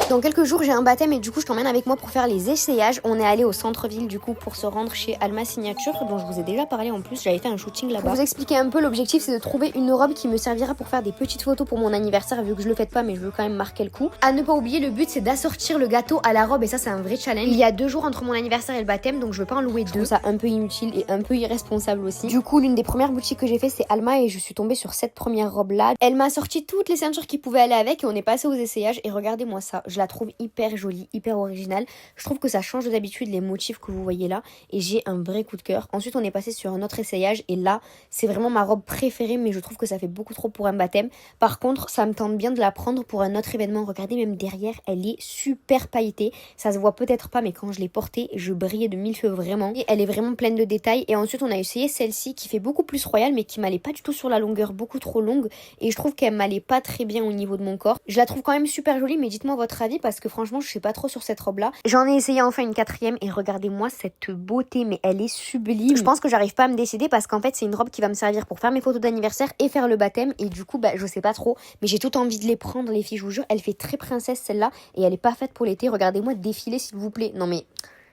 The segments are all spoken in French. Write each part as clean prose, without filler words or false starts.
Dans quelques jours j'ai un baptême et du coup je t'emmène avec moi pour faire les essayages. On est allé au centre-ville du coup pour se rendre chez Alma Signature dont je vous ai déjà parlé en plus, j'avais fait un shooting là-bas. Pour vous expliquer un peu, l'objectif c'est de trouver une robe qui me servira pour faire des petites photos pour mon anniversaire vu que je le fête pas mais je veux quand même marquer le coup. À ne pas oublier, le but c'est d'assortir le gâteau à la robe et ça c'est un vrai challenge. Il y a 2 jours entre mon anniversaire et le baptême donc je veux pas en louer 2. Je trouve ça un peu inutile et un peu irresponsable aussi. Du coup l'une des premières boutiques que j'ai fait c'est Alma et je suis tombée sur cette première robe là. Elle m'a sorti toutes les ceintures qui pouvaient aller avec et on est passé aux essayages et regardez-moi ça, je la trouve hyper jolie, hyper originale. Je trouve que ça change d'habitude les motifs que vous voyez là et j'ai un vrai coup de cœur. Ensuite on est passé sur un autre essayage et là c'est vraiment ma robe préférée mais je trouve que ça fait beaucoup trop pour un baptême. Par contre ça me tente bien de la prendre pour un autre événement. Regardez même derrière, elle est super pailletée. Ça se voit peut-être pas mais quand je l'ai portée je brillais de mille feux vraiment. Et elle est vraiment pleine de détails. Et ensuite on a essayé celle-ci qui fait beaucoup plus royale mais qui m'allait pas du tout sur la longueur, beaucoup trop longue et je trouve qu'elle m'allait pas très bien au niveau de mon corps. Je la trouve quand même super jolie mais dites-moi votre avis parce que franchement je sais pas trop sur cette robe là. J'en ai essayé enfin une quatrième et regardez-moi cette beauté mais elle est sublime. Je pense que j'arrive pas à me décider parce qu'en fait c'est une robe qui va me servir pour faire mes photos d'anniversaire et faire le baptême et du coup je sais pas trop mais j'ai tout envie de les prendre les filles, je vous jure. Elle fait très princesse celle-là et elle est pas faite pour l'été. Regardez-moi défiler s'il vous plaît. Non mais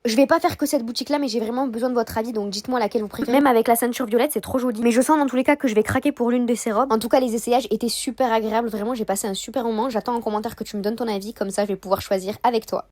je vais pas faire que cette boutique là mais j'ai vraiment besoin de votre avis donc dites-moi laquelle vous préférez. Même avec la ceinture violette c'est trop joli. Mais je sens dans tous les cas que je vais craquer pour l'une de ces robes. En tout cas les essayages étaient super agréables, vraiment j'ai passé un super moment. J'attends en commentaire que tu me donnes ton avis comme ça je vais pouvoir choisir avec toi.